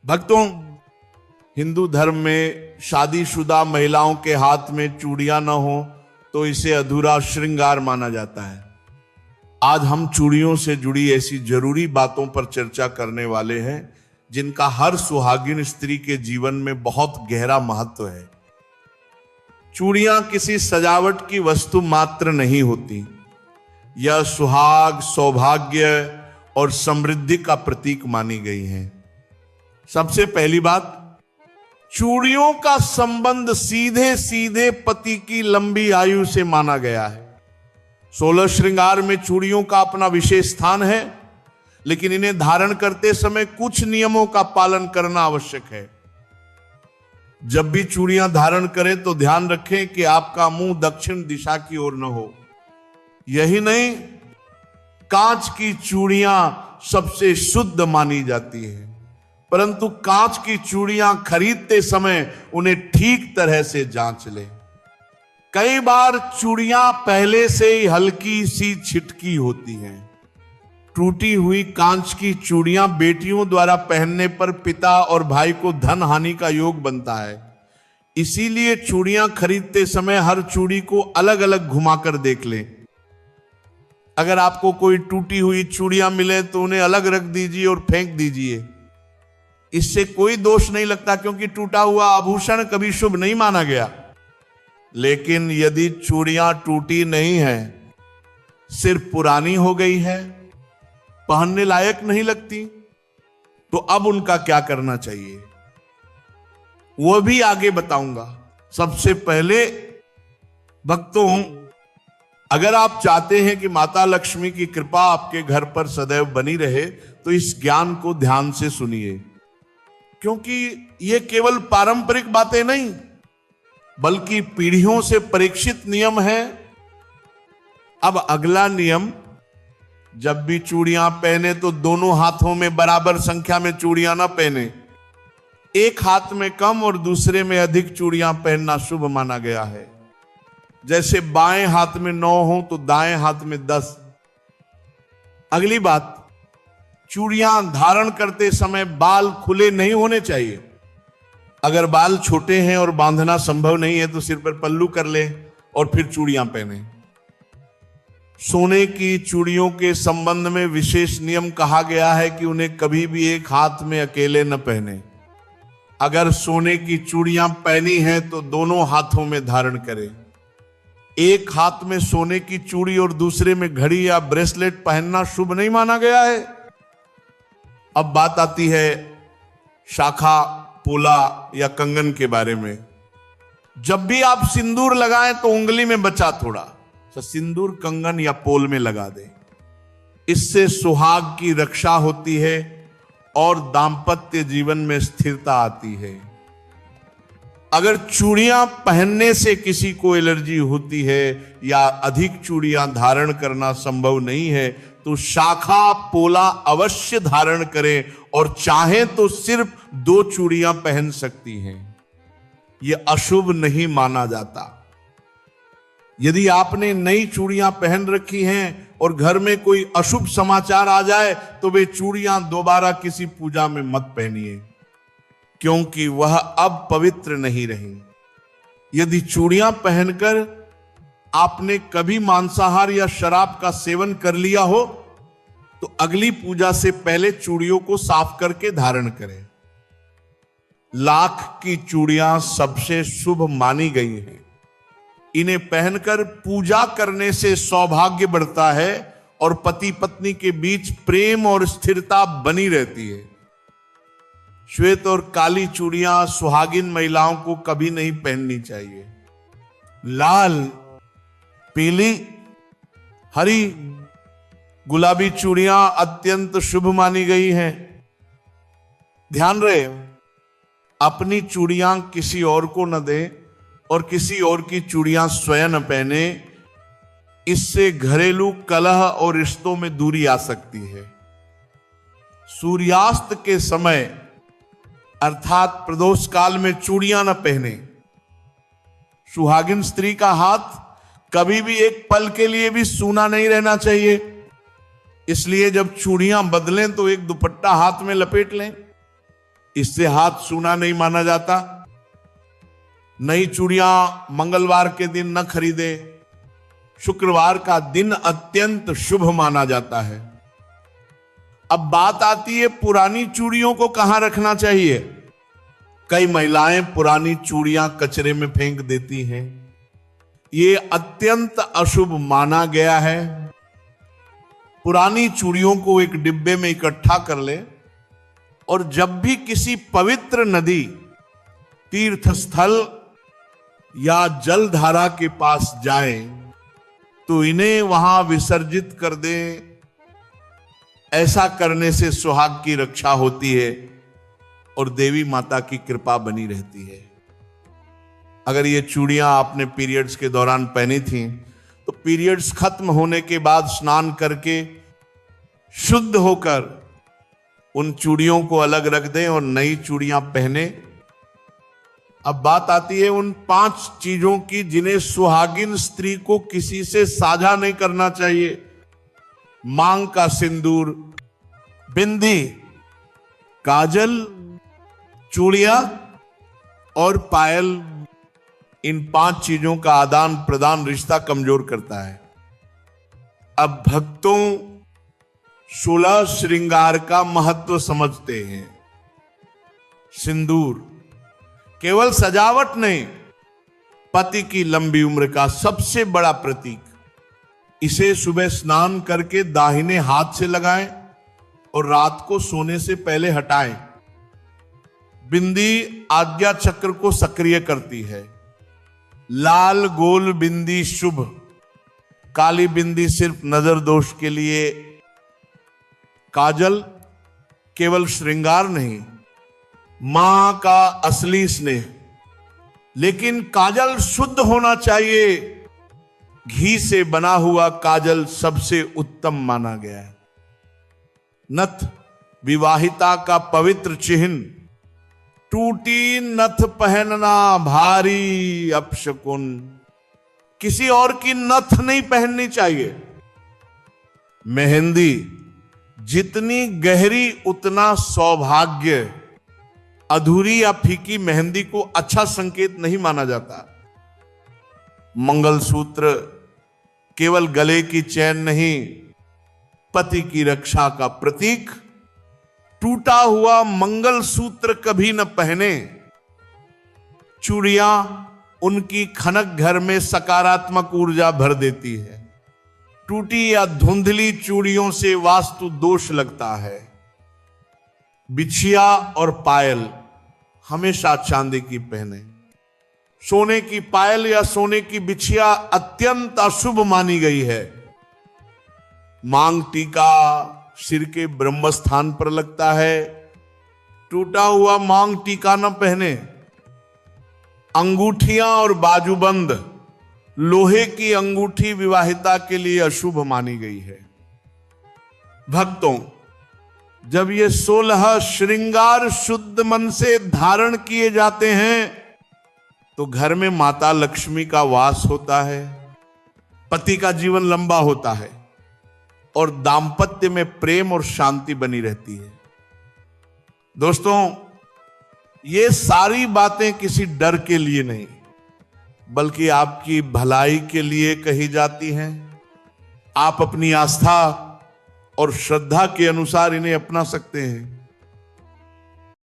भक्तों, हिंदू धर्म में शादीशुदा महिलाओं के हाथ में चूड़ियां न हो तो इसे अधूरा श्रृंगार माना जाता है। आज हम चूड़ियों से जुड़ी ऐसी जरूरी बातों पर चर्चा करने वाले हैं जिनका हर सुहागिन स्त्री के जीवन में बहुत गहरा महत्व है। चूड़ियां किसी सजावट की वस्तु मात्र नहीं होती, यह सुहाग, सौभाग्य और समृद्धि का प्रतीक मानी गई हैं। सबसे पहली बात, चूड़ियों का संबंध सीधे सीधे पति की लंबी आयु से माना गया है। 16 श्रृंगार में चूड़ियों का अपना विशेष स्थान है, लेकिन इन्हें धारण करते समय कुछ नियमों का पालन करना आवश्यक है। जब भी चूड़ियां धारण करें तो ध्यान रखें कि आपका मुंह दक्षिण दिशा की ओर न हो। यही नहीं, कांच की चूड़ियां सबसे शुद्ध मानी जाती है, परंतु कांच की चूड़ियां खरीदते समय उन्हें ठीक तरह से जांच लें। कई बार चूड़ियां पहले से ही हल्की सी छिटकी होती हैं। टूटी हुई कांच की चूड़ियां बेटियों द्वारा पहनने पर पिता और भाई को धन हानि का योग बनता है। इसीलिए चूड़ियां खरीदते समय हर चूड़ी को अलग अलग घुमाकर देख लें। अगर आपको कोई टूटी हुई चूड़ियां मिले तो उन्हें अलग रख दीजिए और फेंक दीजिए। इससे कोई दोष नहीं लगता, क्योंकि टूटा हुआ आभूषण कभी शुभ नहीं माना गया। लेकिन यदि चूड़ियां टूटी नहीं है, सिर्फ पुरानी हो गई है, पहनने लायक नहीं लगती, तो अब उनका क्या करना चाहिए वो भी आगे बताऊंगा। सबसे पहले भक्तों, अगर आप चाहते हैं कि माता लक्ष्मी की कृपा आपके घर पर सदैव बनी रहे तो इस ज्ञान को ध्यान से सुनिए, क्योंकि ये केवल पारंपरिक बातें नहीं बल्कि पीढ़ियों से परीक्षित नियम है। अब अगला नियम, जब भी चूड़ियां पहने तो दोनों हाथों में बराबर संख्या में चूड़ियां ना पहने। एक हाथ में कम और दूसरे में अधिक चूड़ियां पहनना शुभ माना गया है। जैसे बाएं हाथ में 9 हो तो दाएं हाथ में 10। अगली बात, चूड़ियां धारण करते समय बाल खुले नहीं होने चाहिए। अगर बाल छोटे हैं और बांधना संभव नहीं है तो सिर पर पल्लू कर ले और फिर चूड़ियां पहने। सोने की चूड़ियों के संबंध में विशेष नियम कहा गया है कि उन्हें कभी भी एक हाथ में अकेले न पहने। अगर सोने की चूड़ियां पहनी हैं तो दोनों हाथों में धारण करें। एक हाथ में सोने की चूड़ी और दूसरे में घड़ी या ब्रेसलेट पहनना शुभ नहीं माना गया है। अब बात आती है शाखा, पोला या कंगन के बारे में। जब भी आप सिंदूर लगाएं तो उंगली में बचा थोड़ा सा सिंदूर कंगन या पोल में लगा दें। इससे सुहाग की रक्षा होती है और दांपत्य जीवन में स्थिरता आती है। अगर चूड़ियां पहनने से किसी को एलर्जी होती है या अधिक चूड़ियां धारण करना संभव नहीं है तो शाखा, पोला अवश्य धारण करें और चाहें तो सिर्फ 2 चूड़ियां पहन सकती हैं। यह अशुभ नहीं माना जाता। यदि आपने नई चूड़ियां पहन रखी हैं और घर में कोई अशुभ समाचार आ जाए तो वे चूड़ियां दोबारा किसी पूजा में मत पहनिए, क्योंकि वह अब पवित्र नहीं रही। यदि चूड़ियां पहनकर आपने कभी मांसाहार या शराब का सेवन कर लिया हो तो अगली पूजा से पहले चूड़ियों को साफ करके धारण करें। लाख की चूड़ियां सबसे शुभ मानी गई हैं। इन्हें पहनकर पूजा करने से सौभाग्य बढ़ता है और पति पत्नी के बीच प्रेम और स्थिरता बनी रहती है। श्वेत और काली चूड़ियां सुहागिन महिलाओं को कभी नहीं पहननी चाहिए। लाल, पीली, हरी, गुलाबी चूड़ियां अत्यंत शुभ मानी गई हैं। ध्यान रहे, अपनी चूड़ियां किसी और को न दें और किसी और की चूड़ियां स्वयं न पहने। इससे घरेलू कलह और रिश्तों में दूरी आ सकती है। सूर्यास्त के समय अर्थात प्रदोष काल में चूड़ियां न पहने। सुहागिन स्त्री का हाथ कभी भी एक पल के लिए भी सूना नहीं रहना चाहिए। इसलिए जब चूड़ियां बदलें तो एक दुपट्टा हाथ में लपेट लें। इससे हाथ सूना नहीं माना जाता। नई चूड़ियां मंगलवार के दिन न खरीदे। शुक्रवार का दिन अत्यंत शुभ माना जाता है। अब बात आती है पुरानी चूड़ियों को कहां रखना चाहिए। कई महिलाएं पुरानी चूड़ियां कचरे में फेंक देती हैं। ये अत्यंत अशुभ माना गया है। पुरानी चूड़ियों को एक डिब्बे में इकट्ठा कर ले और जब भी किसी पवित्र नदी, तीर्थ स्थल या जलधारा के पास जाए तो इन्हें वहां विसर्जित कर दे। ऐसा करने से सुहाग की रक्षा होती है और देवी माता की कृपा बनी रहती है। अगर ये चूड़ियां आपने पीरियड्स के दौरान पहनी थी तो पीरियड्स खत्म होने के बाद स्नान करके शुद्ध होकर उन चूड़ियों को अलग रख दें और नई चूड़ियां पहने। अब बात आती है उन 5 चीजों की जिन्हें सुहागिन स्त्री को किसी से साझा नहीं करना चाहिए। मांग का सिंदूर, बिंदी, काजल, चूड़ियां और पायल। इन 5 चीजों का आदान प्रदान रिश्ता कमजोर करता है। अब भक्तों 16 श्रृंगार का महत्व समझते हैं। सिंदूर केवल सजावट नहीं, पति की लंबी उम्र का सबसे बड़ा प्रतीक। इसे सुबह स्नान करके दाहिने हाथ से लगाएं और रात को सोने से पहले हटाएं। बिंदी आज्ञा चक्र को सक्रिय करती है। लाल गोल बिंदी शुभ, काली बिंदी सिर्फ नजर दोष के लिए। काजल केवल श्रृंगार नहीं, मां का असली स्नेह। लेकिन काजल शुद्ध होना चाहिए। घी से बना हुआ काजल सबसे उत्तम माना गया है। नथ विवाहिता का पवित्र चिन्ह। टूटी नथ पहनना भारी अपशकुन। किसी और की नथ नहीं पहननी चाहिए। मेहंदी जितनी गहरी उतना सौभाग्य। अधूरी या फीकी मेहंदी को अच्छा संकेत नहीं माना जाता। मंगलसूत्र केवल गले की चैन नहीं, पति की रक्षा का प्रतीक। टूटा हुआ मंगलसूत्र कभी न पहने। चूड़ियां उनकी खनक घर में सकारात्मक ऊर्जा भर देती है। टूटी या धुंधली चूड़ियों से वास्तु दोष लगता है। बिछिया और पायल हमेशा चांदी की पहने। सोने की पायल या सोने की बिछिया अत्यंत अशुभ मानी गई है। मांग टीका सिर के ब्रह्म स्थान पर लगता है। टूटा हुआ मांग टीका न पहने। अंगूठियां और बाजूबंद, लोहे की अंगूठी विवाहिता के लिए अशुभ मानी गई है। भक्तों, जब ये 16 श्रृंगार शुद्ध मन से धारण किए जाते हैं तो घर में माता लक्ष्मी का वास होता है, पति का जीवन लंबा होता है और दांपत्य में प्रेम और शांति बनी रहती है। दोस्तों, ये सारी बातें किसी डर के लिए नहीं बल्कि आपकी भलाई के लिए कही जाती हैं। आप अपनी आस्था और श्रद्धा के अनुसार इन्हें अपना सकते हैं।